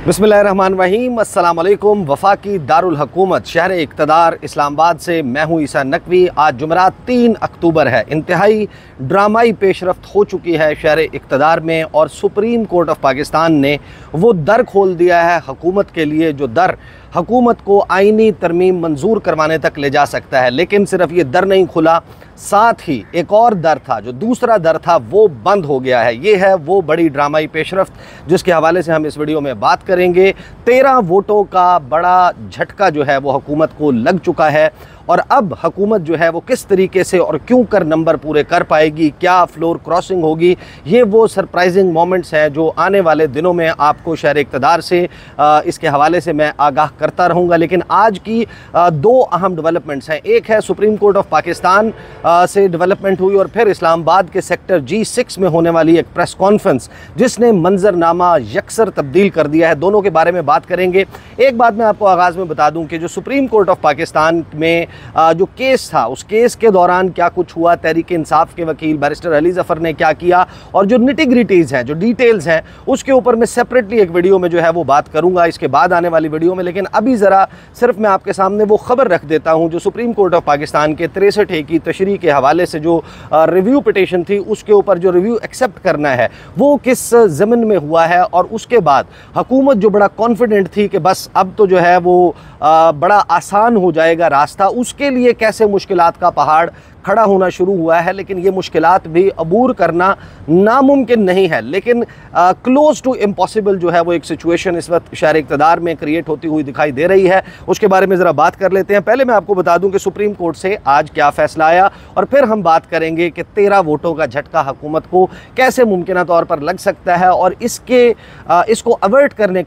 बिस्मिल्लाहिर्रहमानिर्रहीम, अस्सलाम वालेकुम। वफाकी दारुल हुकूमत शहर इक़्तिदार इस्लामाबाद से मैं हूँ ईसा नकवी। आज जुमरात 3 अक्टूबर है। इंतहाई ड्रामाई पेशरफ्त हो चुकी है शहर इक़्तिदार में और सुप्रीम कोर्ट ऑफ पाकिस्तान ने वो दर खोल दिया है हुकूमत के लिए, जो दर हुकूमत को आइनी तरमीम मंजूर करवाने तक ले जा सकता है। लेकिन सिर्फ ये दर नहीं खुला, साथ ही एक और दर था, जो दूसरा दर था वो बंद हो गया है। ये है वो बड़ी ड्रामाई पेशरफ्त जिसके हवाले से हम इस वीडियो में बात करेंगे। 13 वोटों का बड़ा झटका जो है वो हुकूमत को लग चुका है और अब हुकूमत जो है वो किस तरीके से और क्यों कर नंबर पूरे कर पाएगी, क्या फ्लोर क्रॉसिंग होगी, ये वो सरप्राइजिंग मोमेंट्स हैं जो आने वाले दिनों में आपको शहर इक़्तिदार से इसके हवाले से मैं आगाह करता रहूँगा। लेकिन आज की दो अहम डेवलपमेंट्स हैं। एक है सुप्रीम कोर्ट ऑफ पाकिस्तान से डेवलपमेंट हुई और फिर इस्लामाबाद के सेक्टर G6 में होने वाली एक प्रेस कॉन्फ्रेंस जिसने मंजरनामा यकसर तब्दील कर दिया है। दोनों के बारे में बात करेंगे। एक बात मैं आपको आगाज़ में बता दूं कि जो सुप्रीम कोर्ट ऑफ पाकिस्तान में जो केस था, उस केस के दौरान क्या कुछ हुआ, तहरीक इंसाफ के वकील बैरिस्टर अली ज़फ़र ने क्या किया और जो निटिग्रिटीज़ हैं, जो डिटेल्स हैं, उसके ऊपर मैं सेपरेटली एक वीडियो में जो है वो बात करूँगा इसके बाद आने वाली वीडियो में। लेकिन अभी ज़रा सिर्फ मैं आपके सामने वो ख़बर रख देता हूँ जो सुप्रीम कोर्ट ऑफ पाकिस्तान के 63A की तशरीह के हवाले से जो रिव्यू पिटीशन थी, उसके ऊपर जो रिव्यू एक्सेप्ट करना है वो किस ज़मीन में हुआ है। और उसके बाद हुकूमत जो बड़ा कॉन्फिडेंट थी कि बस अब तो जो है वो बड़ा आसान हो जाएगा रास्ता, उसके लिए कैसे मुश्किलात का पहाड़ खड़ा होना शुरू हुआ है। लेकिन ये मुश्किलात भी अबूर करना नामुमकिन नहीं है, लेकिन क्लोज टू इम्पॉसिबल जो है वो एक सिचुएशन इस वक्त शहर इक़्तिदार में क्रिएट होती हुई दिखाई दे रही है। उसके बारे में ज़रा बात कर लेते हैं। पहले मैं आपको बता दूं कि सुप्रीम कोर्ट से आज क्या फ़ैसला आया और फिर हम बात करेंगे कि 13 वोटों का झटका हुकूमत को कैसे मुमकिन तौर पर लग सकता है और इसको अवॉइड करने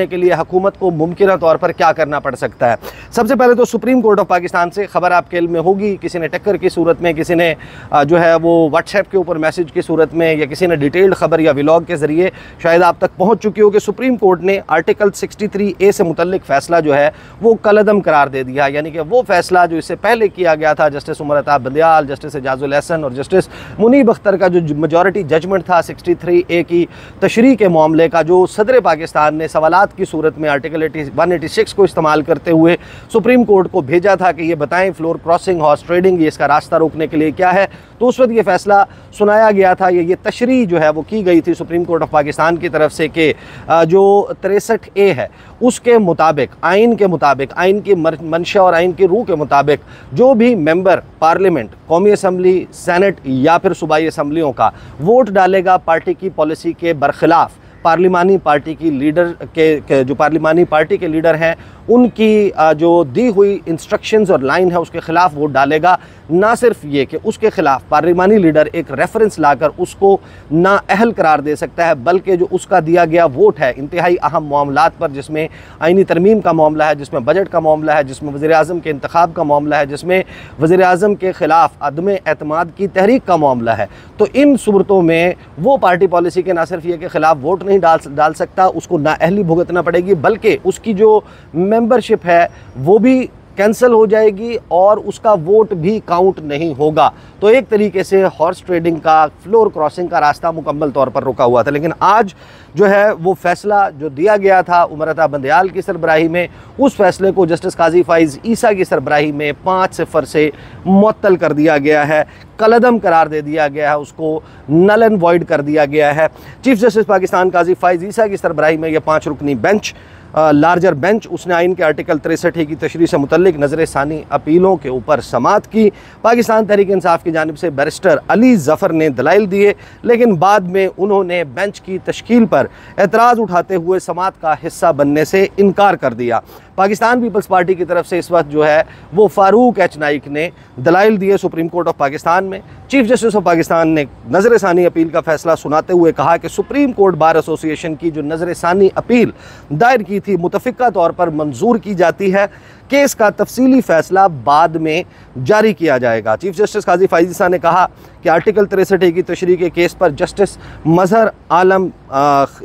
के लिए हुकूमत को मुमकिन तौर पर क्या करना पड़ सकता है। सबसे पहले तो सुप्रीम कोर्ट ऑफ पाकिस्तान से खबर आपके इल्म में होगी, किसी ने टक्कर की सूरत में, किसी ने जो है वो व्हाट्सएप के ऊपर मैसेज की सूरत में, या किसी ने डिटेल्ड खबर या व्लॉग के ज़रिए शायद आप तक पहुंच चुकी हो कि सुप्रीम कोर्ट ने आर्टिकल 63A से मुतल्लिक फ़ैसला जो है वो कलअदम करार दे दिया। यानी कि वो फ़ैसला जो इससे पहले किया गया था जस्टिस उमर अता बंदियाल, जस्टिस एजाजुल एहसन और जस्टिस मुनीब अख्तर का जो मेजॉरिटी जजमेंट था 63A की तशरीह के मामले का, जो सदर पाकिस्तान ने सवालात की सूरत में आर्टिकल 186 को इस्तेमाल करते हुए सुप्रीम कोर्ट को भेजा था कि ये बताएं फ्लोर क्रॉसिंग, हॉर्स ट्रेडिंग, ये इसका रास्ता रोकने के लिए क्या है। तो उस वक्त ये फैसला सुनाया गया था, ये तशरीह जो है वो की गई थी सुप्रीम कोर्ट ऑफ पाकिस्तान की तरफ से कि जो 63A है उसके मुताबिक, आइन के मुताबिक, आइन की मंशा और आइन की रूह के मुताबिक जो भी मेंबर पार्लियामेंट, कौमी असम्बली, सेनेट या फिर सूबाई असम्बलियों का वोट डालेगा पार्टी की पॉलिसी के बरखिलाफ, पार्लिमानी पार्टी की लीडर के जो पार्लिमानी पार्टी के लीडर हैं उनकी जो दी हुई इंस्ट्रक्शंस और लाइन है उसके ख़िलाफ़ वोट डालेगा। ना सिर्फ ये कि उसके ख़िलाफ़ पार्लिमानी लीडर एक रेफरेंस लाकर उसको नाअहल करार दे सकता है, बल्कि जो उसका दिया गया वोट है इंतहाई अहम मामलात पर, जिसमें आइनी तरमीम का मामला है, जिसमें बजट का मामला है, जिसमें वज़ीर-ए-आज़म के इंतखाब का मामला है, जिसमें वज़ीर-ए-आज़म के ख़िलाफ़ अदम एतमाद की तहरीक का मामला है, तो इन सूरतों में वो पार्टी पॉलिसी के ना सिर्फ ये के ख़िलाफ़ वोट नहीं डाल सकता, उसको नाअहली भुगतना पड़ेगी, बल्कि उसकी जो मेंबरशिप है वो भी कैंसिल हो जाएगी और उसका वोट भी काउंट नहीं होगा। तो एक तरीके से हॉर्स ट्रेडिंग का, फ्लोर क्रॉसिंग का रास्ता मुकम्मल तौर पर रुका हुआ था। लेकिन आज जो है वो फ़ैसला जो दिया गया था उमर अता बंदियाल की सरबराही में, उस फैसले को जस्टिस काजी फ़ाइज़ ईसा की सरबराही में 5-0 से मुअत्तल कर दिया गया है, कलअदम करार दे दिया गया है, उसको नल एंड वॉइड कर दिया गया है। चीफ जस्टिस पाकिस्तान काजी फ़ाइज़ ईसा की सरबराही में यह 5 रुकनी बेंच, लार्जर बेंच, उसने आइन के आर्टिकल 63A की तशरीह से मुतल्लिक नज़र सानी अपीलों के ऊपर समाअत की। पाकिस्तान तहरीक इंसाफ की जानिब से बैरिस्टर अली ज़फ़र ने दलाइल दिए, लेकिन बाद में उन्होंने बेंच की तश्कील पर एतराज़ उठाते हुए समाअत का हिस्सा बनने से इनकार कर दिया। पाकिस्तान पीपल्स पार्टी की तरफ से इस वक्त जो है वो फ़ारूक एच नाइक ने दलाइल दिए सुप्रीम कोर्ट ऑफ पाकिस्तान में। चीफ जस्टिस ऑफ पाकिस्तान ने नज़र सानी अपील का फ़ैसला सुनाते हुए कहा कि सुप्रीम कोर्ट बार एसोसिएशन की जो नज़र सानी अपील दायर की थी मुतफ़िक़ा तौर पर मंजूर की जाती है, केस का तफसीली फ़ैसला बाद में जारी किया जाएगा। चीफ जस्टिस काजी फ़ाइज़ ईसा ने कहा कि आर्टिकल 63A की तशरीह के केस पर जस्टिस मज़हर आलम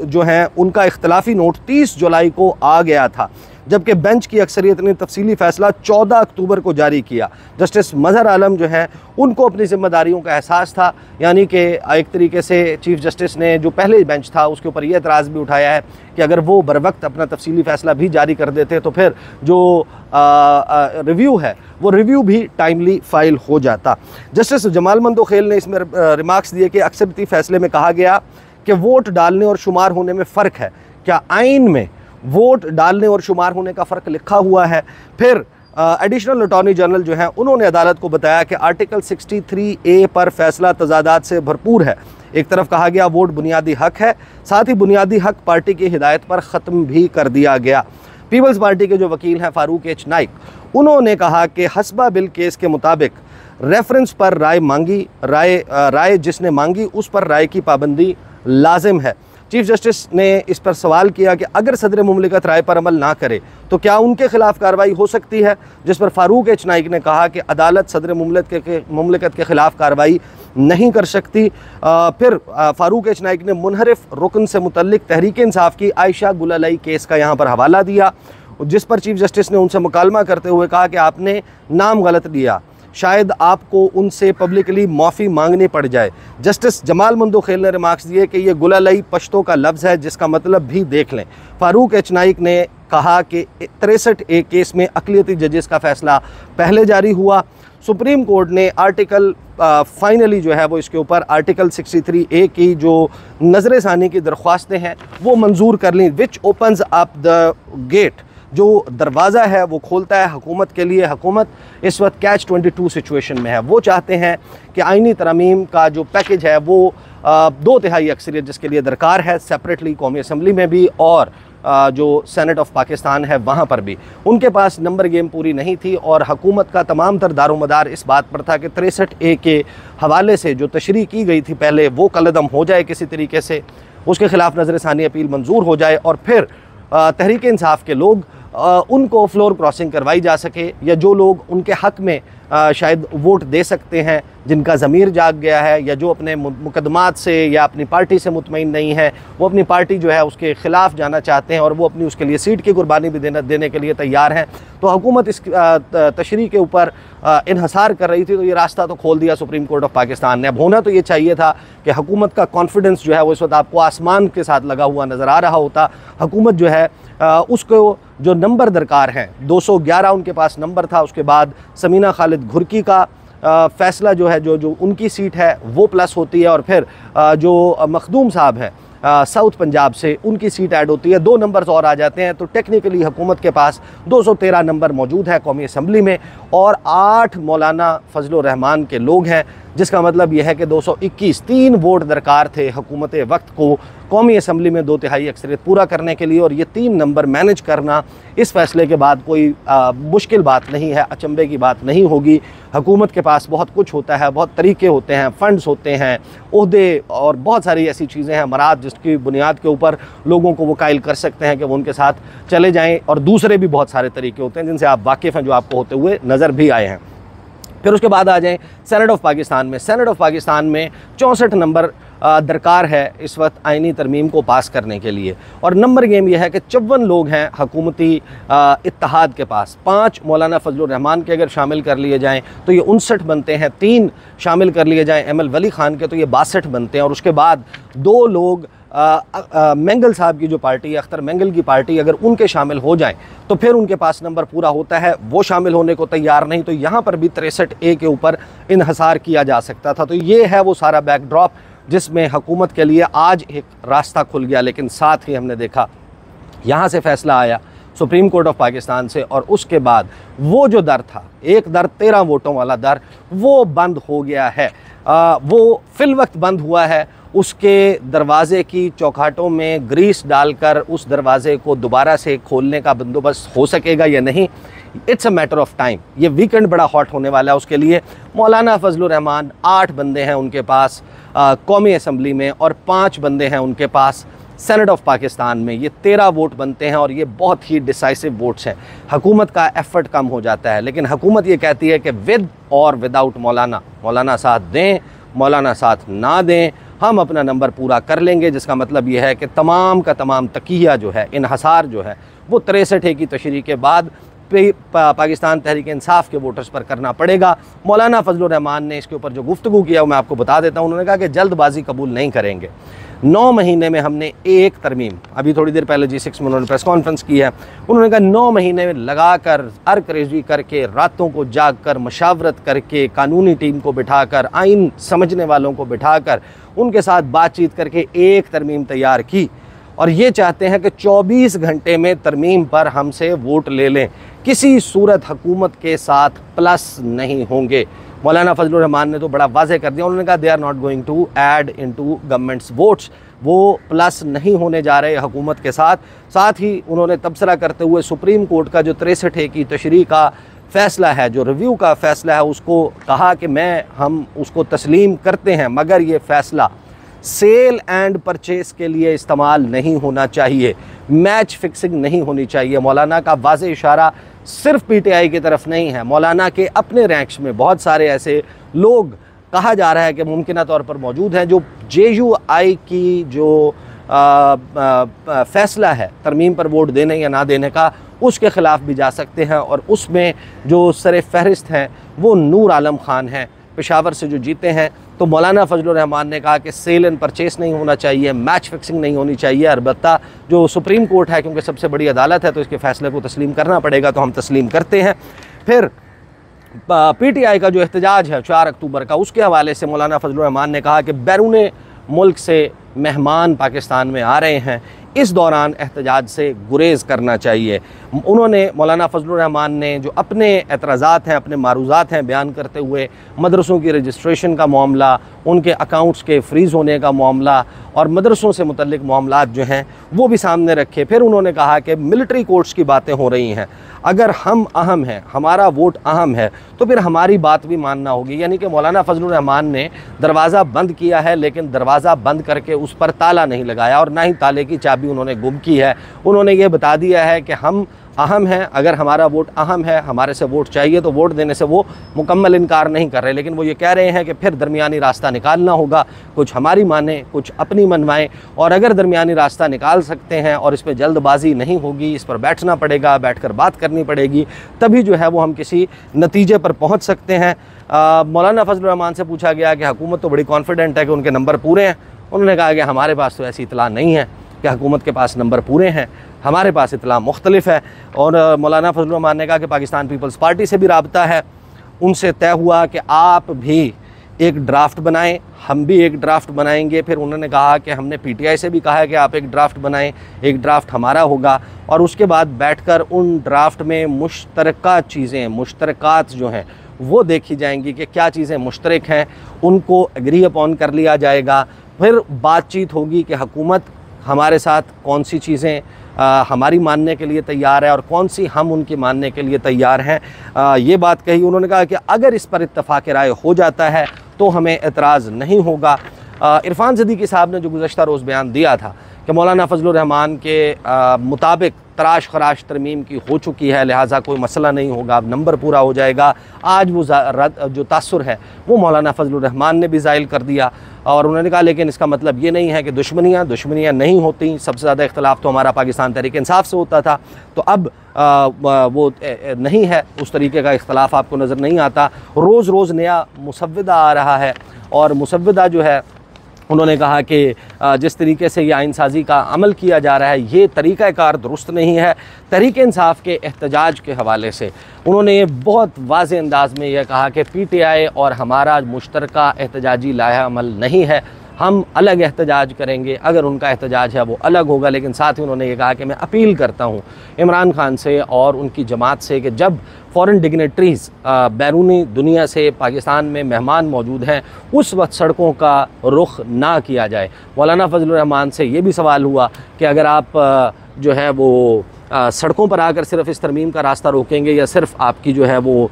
जो हैं उनका इख्तलाफी नोट 30 जुलाई को आ गया था। जबकि बेंच की अक्सरियत ने तफसीली फ़ैसला 14 अक्टूबर को जारी किया। जस्टिस मज़हर आलम जो हैं उनको अपनी ज़िम्मेदारियों का एहसास था, यानी कि एक तरीके से चीफ़ जस्टिस ने जो पहले बेंच था उसके ऊपर यह एतराज़ भी उठाया है कि अगर वो बर वक्त अपना तफसीली फ़ैसला भी जारी कर देते तो फिर जो रिव्यू है वो रिव्यू भी टाइमली फ़ाइल हो जाता। जस्टिस जमाल मंदोखेल ने इसमें रिमार्क्स दिए कि अक्सरती फ़ैसले में कहा गया कि वोट डालने और शुमार होने में फ़र्क है। क्या आइन में वोट डालने और शुमार होने का फ़र्क लिखा हुआ है? फिर एडिशनल अटॉर्नी जनरल जो हैं उन्होंने अदालत को बताया कि आर्टिकल 63A पर फैसला तजादात से भरपूर है। एक तरफ कहा गया वोट बुनियादी हक है, साथ ही बुनियादी हक पार्टी की हिदायत पर ख़त्म भी कर दिया गया। पीपल्स पार्टी के जो वकील हैं फ़ारूक एच नाइक, उन्होंने कहा कि हस्बा बिल केस के मुताबिक रेफरेंस पर राय मांगी, राय जिसने मांगी उस पर राय की पाबंदी लाजिम है। चीफ जस्टिस ने इस पर सवाल किया कि अगर सदर मुमलिकत राय पर अमल ना करे तो क्या उनके खिलाफ कार्रवाई हो सकती है, जिस पर फ़ारूक एच नाइक ने कहा कि अदालत सदर मुमलिकत के ख़िलाफ़ कार्रवाई नहीं कर सकती। फिर फ़ारूक एच नाइक ने मुनहरिफ रुकन से मुतल्लिक तहरीक इंसाफ की आयशा गुलालाई केस का यहाँ पर हवाला दिया, जिस पर चीफ जस्टिस ने उनसे मुकालमा करते हुए कहा कि आपने नाम गलत लिया, शायद आपको उनसे पब्लिकली माफ़ी मांगनी पड़ जाए। जस्टिस जमाल मंदोखेल ने रिमार्क्स दिए कि ये गुलालाई पश्तो का लफ्ज़ है जिसका मतलब भी देख लें। फ़ारूक एच नाइक ने कहा कि 63A केस में अक़लियती जजेस का फ़ैसला पहले जारी हुआ। सुप्रीम कोर्ट ने आर्टिकल फाइनली जो है वो इसके ऊपर आर्टिकल 63A की जो नज़र सानी की दरख्वास्तें हैं वो मंजूर कर लीं, which opens up the gate, जो दरवाज़ा है वो खोलता है हुकूमत के लिए। हुकूमत इस वक्त कैच 22 सिचुएशन में है। वो चाहते हैं कि आइनी तरमीम का जो पैकेज है वो 2/3 अक्सरियत जिसके लिए दरकार है, सेपरेटली कौमी असम्बली में भी और जो सेनेट ऑफ पाकिस्तान है वहाँ पर भी, उनके पास नंबर गेम पूरी नहीं थी और हुकूमत का तमाम तर दारोमदार इस बात पर था कि 63A के हवाले से जो तशरीह की गई थी पहले वो कलअदम हो जाए किसी तरीके से, उसके ख़िलाफ़ नज़र सानी अपील मंजूर हो जाए और फिर तहरीक इंसाफ के लोग उनको फ्लोर क्रॉसिंग करवाई जा सके, या जो लोग उनके हक़ में शायद वोट दे सकते हैं, जिनका ज़मीर जाग गया है या जो अपने मुकदमात से या अपनी पार्टी से मुतमईन नहीं है, वो अपनी पार्टी जो है उसके ख़िलाफ़ जाना चाहते हैं और वो अपनी उसके लिए सीट की कुर्बानी भी देने के लिए तैयार हैं। तो हुकूमत इस तशरीह के ऊपर इन्हसार कर रही थी, तो ये रास्ता तो खोल दिया सुप्रीम कोर्ट ऑफ पाकिस्तान ने। अब होना तो ये चाहिए था कि हुकूमत का कॉन्फिडेंस जो है वो इस वक्त आपको आसमान के साथ लगा हुआ नज़र आ रहा होता। हुकूमत जो है उसको जो नंबर दरकार हैं 211 उनके पास नंबर था, उसके बाद समीना खालिद घुरकी का फ़ैसला जो है जो उनकी सीट है वो प्लस होती है और फिर जो मखदूम साहब हैं साउथ पंजाब से उनकी सीट ऐड होती है, 2 नंबर्स और आ जाते हैं। तो टेक्निकली हुकूमत के पास 213 नंबर मौजूद है कौमी असम्बली में और 8 मौलाना फजल रहमान के लोग हैं, जिसका मतलब यह है कि 221 3 वोट दरकार थे हुकूमत वक्त को कौमी असम्बली में 2/3 अक्सरियत पूरा करने के लिए, और ये 3 नंबर मैनेज करना इस फैसले के बाद कोई मुश्किल बात नहीं है, अचंभे की बात नहीं होगी। हुकूमत के पास बहुत कुछ होता है, बहुत तरीके होते हैं, फ़ंड्स होते हैं, ओहदे और बहुत सारी ऐसी चीज़ें हैं, मराद जिसकी बुनियाद के ऊपर लोगों को वो कायल कर सकते हैं कि वो उनके साथ चले जाएँ, और दूसरे भी बहुत सारे तरीके होते हैं जिनसे आप वाकिफ़ हैं, जो आपको होते हुए नज़र भी आए हैं। फिर उसके बाद आ जाएँ सेनेट ऑफ पाकिस्तान में। सेनेट ऑफ पाकिस्तान में 64 नंबर दरकार है इस वक्त आइनी तरमीम को पास करने के लिए, और नंबर गेम यह है कि 54 लोग हैं हुकूमती इत्तेहाद के पास। 5 मौलाना फजल रहमान के अगर शामिल कर लिए जाएँ तो ये 59 बनते हैं, 3 शामिल कर लिए जाएँ ML वली ख़ान के तो ये 62 बनते हैं, और उसके बाद 2 लोग मेंगल साहब की जो पार्टी है, अख्तर मेंगल की पार्टी, अगर उनके शामिल हो जाएं तो फिर उनके पास नंबर पूरा होता है, वो शामिल होने को तैयार नहीं, तो यहाँ पर भी 63A के ऊपर इन्हसार किया जा सकता था। तो ये है वो सारा बैकड्रॉप जिसमें हुकूमत के लिए आज एक रास्ता खुल गया, लेकिन साथ ही हमने देखा यहाँ से फ़ैसला आया सुप्रीम कोर्ट ऑफ पाकिस्तान से, और उसके बाद वो जो दर था, एक दर 13 वोटों वाला दर, वो बंद हो गया है। वो फिल वक्त बंद हुआ है, उसके दरवाज़े की चौखाटों में ग्रीस डालकर उस दरवाज़े को दोबारा से खोलने का बंदोबस्त हो सकेगा या नहीं, it's a matter of time. ये वीकेंड बड़ा हॉट होने वाला है उसके लिए। मौलाना फजल रहमान 8 बंदे हैं उनके पास कौमी असम्बली में, और 5 बंदे हैं उनके पास सेनेट ऑफ पाकिस्तान में। ये 13 वोट बनते हैं और ये बहुत ही डिसाइसिव वोट्स हैं। हुकूमत का एफर्ट कम हो जाता है, लेकिन हुकूमत ये कहती है कि विद और विदाउट मौलाना, मौलाना साथ दें, मौलाना साथ ना दें, हम अपना नंबर पूरा कर लेंगे, जिसका मतलब ये है कि तमाम का तमाम तकिया जो है, इन्हसार जो है वो 63 की तशरीह के बाद पाकिस्तान तहरीक इंसाफ के वोटर्स पर करना पड़ेगा। मौलाना फजलुर रहमान ने इसके ऊपर जो गुफ्तगू किया वो मैं आपको बता देता हूँ। उन्होंने कहा कि जल्दबाजी कबूल नहीं करेंगे। 9 महीने में हमने एक तरमीम, अभी थोड़ी देर पहले G6 में उन्होंने प्रेस कॉन्फ्रेंस की है, उन्होंने कहा 9 महीने में लगाकर अरकरेजी करके, रातों को जाग कर, मशावरत करके, कानूनी टीम को बिठाकर, आइन समझने वालों को बिठाकर, उनके साथ बातचीत करके एक तरमीम तैयार की और ये चाहते हैं कि 24 घंटे में तरमीम पर हमसे वोट ले लें। किसी सूरत हुकूमत के साथ प्लस नहीं होंगे। मौलाना फजलुर रहमान ने तो बड़ा वाज़ेह कर दिया, उन्होंने कहा they are not going to add into government's votes, वो प्लस नहीं होने जा रहे हुकूमत के साथ। साथ ही उन्होंने तबसरा करते हुए सुप्रीम कोर्ट का जो 63 की तशरीह का फ़ैसला है, जो रिव्यू का फ़ैसला है, उसको कहा कि हम उसको तस्लीम करते हैं, मगर ये फ़ैसला सेल एंड परचेस के लिए इस्तेमाल नहीं होना चाहिए, मैच फिक्सिंग नहीं होनी चाहिए। मौलाना का वाज़ेह इशारा सिर्फ PTI की तरफ नहीं है, मौलाना के अपने रैंक्स में बहुत सारे ऐसे लोग कहा जा रहा है कि मुमकिन तौर पर मौजूद हैं जो JUI की जो फ़ैसला है तरमीम पर वोट देने या ना देने का, उसके ख़िलाफ़ भी जा सकते हैं। और उसमें जो सर फहरिस्त हैं वो नूर आलम ख़ान हैं, पेशावर से जो जीते हैं। तो मौलाना फजलुर रहमान ने कहा कि सेल एंड परचेस नहीं होना चाहिए, मैच फिक्सिंग नहीं होनी चाहिए। अलबत्ता जो सुप्रीम कोर्ट है, क्योंकि सबसे बड़ी अदालत है, तो इसके फ़ैसले को तस्लीम करना पड़ेगा, तो हम तस्लीम करते हैं। फिर PTI का जो एहतजाज है 4 अक्टूबर का, उसके हवाले से मौलाना फजलुर रहमान ने कहा कि बैरून मुल्क से मेहमान पाकिस्तान में आ रहे हैं, इस दौरान एहतजाज से गुरेज़ करना चाहिए। उन्होंने मौलाना फजलुर रहमान ने जो अपने एतराज़ात हैं, अपने मारूज़ात हैं, बयान करते हुए मदरसों की रजिस्ट्रेशन का मामला, उनके अकाउंट्स के फ्रीज़ होने का मामला और मदरसों से मुतल्लिक़ मामलात जो हैं वो भी सामने रखे। फिर उन्होंने कहा कि मिलिट्री कोर्ट्स की बातें हो रही हैं, अगर हम अहम हैं, हमारा वोट अहम है, तो फिर हमारी बात भी मानना होगी। यानी कि मौलाना फजलुर रहमान ने दरवाज़ा बंद किया है, लेकिन दरवाज़ा बंद करके उस पर ताला नहीं लगाया और ना ही ताले की चाबी उन्होंने गुम की है। उन्होंने ये बता दिया है कि हम अहम हैं, अगर हमारा वोट अहम है, हमारे से वोट चाहिए, तो वोट देने से वो मुकम्मल इनकार नहीं कर रहे। लेकिन वो ये कह रहे हैं कि फिर दरमियानी रास्ता निकालना होगा, कुछ हमारी माने, कुछ अपनी मनवाएं, और अगर दरमियानी रास्ता निकाल सकते हैं और इस पर जल्दबाजी नहीं होगी, इस पर बैठना पड़ेगा, बैठकर बात करनी पड़ेगी, तभी जो है वो हम किसी नतीजे पर पहुँच सकते हैं। मौलाना फजलुर रहमान से पूछा गया कि हुकूमत तो बड़ी कॉन्फिडेंट है कि उनके नंबर पूरे हैं। उन्होंने कहा कि हमारे पास तो ऐसी इतला नहीं है कि हुकूमत के पास नंबर पूरे हैं, हमारे पास इतला मुख्तलिफ है। और मौलाना फजलुर रहमान ने कहा कि पाकिस्तान पीपल्स पार्टी से भी राब्ता है, उनसे तय हुआ कि आप भी एक ड्राफ्ट बनाएं, हम भी एक ड्राफ्ट बनाएंगे। फिर उन्होंने कहा कि हमने PTI से भी कहा है कि आप एक ड्राफ्ट बनाएं, एक ड्राफ्ट हमारा होगा, और उसके बाद बैठकर उन ड्राफ्ट में मुश्तरका चीज़ें, मुश्तरकात जो हैं वो देखी जाएंगी कि क्या चीज़ें मुश्तरक हैं, उनको एग्री अपॉन कर लिया जाएगा। फिर बातचीत होगी कि हुकूमत हमारे साथ कौन सी चीज़ें हमारी मानने के लिए तैयार है और कौन सी हम उनकी मानने के लिए तैयार हैं। ये बात कही। उन्होंने कहा कि अगर इस पर इत्तफाक़ राय हो जाता है तो हमें एतराज़ नहीं होगा। इरफान सिद्दीकी साहब ने जो गुज़श्ता रोज़ बयान दिया था कि मौलाना फजलुर रहमान के मुताबिक तराश खराश तरमीम की हो चुकी है, लिहाजा कोई मसला नहीं होगा, अब नंबर पूरा हो जाएगा, आज वो जो तासुर है वो मौलाना फजलुर रहमान ने भी ज़ाहिर कर दिया। और उन्होंने कहा लेकिन इसका मतलब ये नहीं है कि दुश्मनियाँ नहीं होती, सबसे ज़्यादा इख्तलाफ तो हमारा पाकिस्तान तहरीक इंसाफ से होता था, तो अब वो नहीं है, उस तरीके का इख्तलाफ आपको नज़र नहीं आता। रोज़ रोज़ नया मुसव्विदा आ रहा है, और मुसव्विदा जो है उन्होंने कहा कि जिस तरीके से ये आइन साज़ी का अमल किया जा रहा है, ये तरीक़ाकार दुरुस्त नहीं है। तहरीक इंसाफ के एहतजाज के हवाले से उन्होंने ये बहुत वाज़ेह अंदाज़ में यह कहा कि PTI और हमारा मुश्तरका एहतजाजी लाया अमल नहीं है, हम अलग एहतजाज करेंगे, अगर उनका एहतजाज है वो अलग होगा। लेकिन साथ ही उन्होंने ये कहा कि मैं अपील करता हूँ इमरान खान से और उनकी जमात से कि जब फ़ॉरेन डिग्नेटरीज़ बैरूनी दुनिया से पाकिस्तान में मेहमान मौजूद हैं, उस वक्त सड़कों का रुख ना किया जाए। मौलाना फजलुर रहमान से ये भी सवाल हुआ कि अगर आप जो है वो सड़कों पर आकर सिर्फ इस तरमीम का रास्ता रोकेंगे, या सिर्फ आपकी जो है वो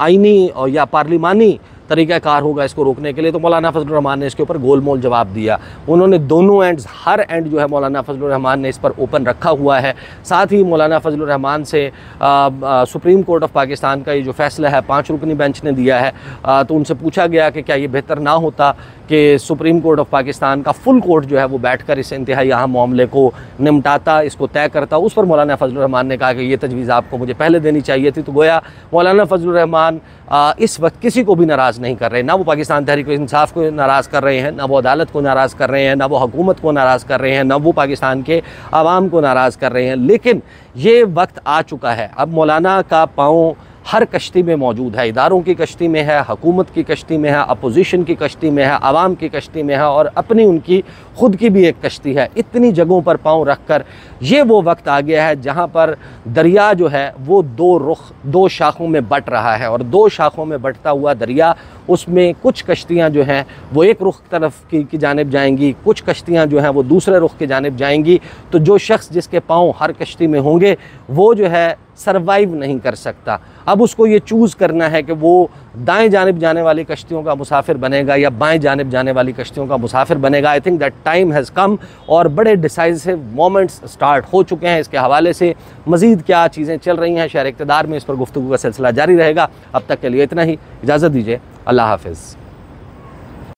आइनी और या पार्लिमानी तरीक़ाकार होगा इसको रोकने के लिए। तो मौलाना फजलुर रहमान ने इसके ऊपर गोलमोल जवाब दिया। उन्होंने दोनों एंड्स, हर एंड जो है मौलाना फजलुर रहमान ने इस पर ओपन रखा हुआ है। साथ ही मौलाना फजलुर रहमान से सुप्रीम कोर्ट ऑफ पाकिस्तान का ये जो फ़ैसला है 5 रुकनी बेंच ने दिया है, तो उनसे पूछा गया कि क्या ये बेहतर ना होता कि सुप्रीम कोर्ट ऑफ पाकिस्तान का फुल कोर्ट जो है वो बैठकर इस इंतहाई अहम मामले को निपटाता, इसको तय करता। उस पर मौलाना फजलुर रहमान ने कहा कि ये तजवीज़ आपको मुझे पहले देनी चाहिए थी। तो गोया मौलाना फजलुर रहमान इस वक्त किसी को भी नाराज़ नहीं कर रहे, ना वो पाकिस्तान तहरीक इंसाफ को नाराज़ कर रहे हैं, ना वो अदालत को नाराज़ कर रहे हैं, ना वो हुकूमत को नाराज़ कर रहे हैं, ना वो पाकिस्तान के आवाम को नाराज़ कर रहे हैं। लेकिन ये वक्त आ चुका है, अब मौलाना का पाँव हर कश्ती में मौजूद है। इदारों की कश्ती में है, हुकूमत की कश्ती में है, अपोजिशन की कश्ती में है, आवाम की कश्ती में है, और अपनी उनकी ख़ुद की भी एक कश्ती है। इतनी जगहों पर पाँव रख कर ये वो वक्त आ गया है जहाँ पर दरिया जो है वो दो शाखों में बट रहा है, और 2 शाखों में बटता हुआ दरिया, उसमें कुछ कश्तियाँ जो हैं वो एक रुख तरफ की जानिब जाएंगी, कुछ कश्तियाँ जो हैं वो दूसरे रुख की जानिब जाएंगी। तो जो शख्स जिसके पाँव हर कश्ती में होंगे वो जो है सरवाइव नहीं कर सकता। अब उसको ये चूज़ करना है कि वो दाएं जानिब जाने वाली कश्तियों का मुसाफिर बनेगा या बाएं जानिब जाने वाली कश्तियों का मुसाफिर बनेगा। I think that time has come, और बड़े डिसाइसिव मोमेंट्स स्टार्ट हो चुके हैं। इसके हवाले से मज़ीद क्या चीज़ें चल रही हैं शहर इक़्तिदार में, इस पर गुफ्तगू का सिलसिला जारी रहेगा। अब तक के लिए इतना ही, इजाज़त दीजिए, अल्लाह हाफ़िज़।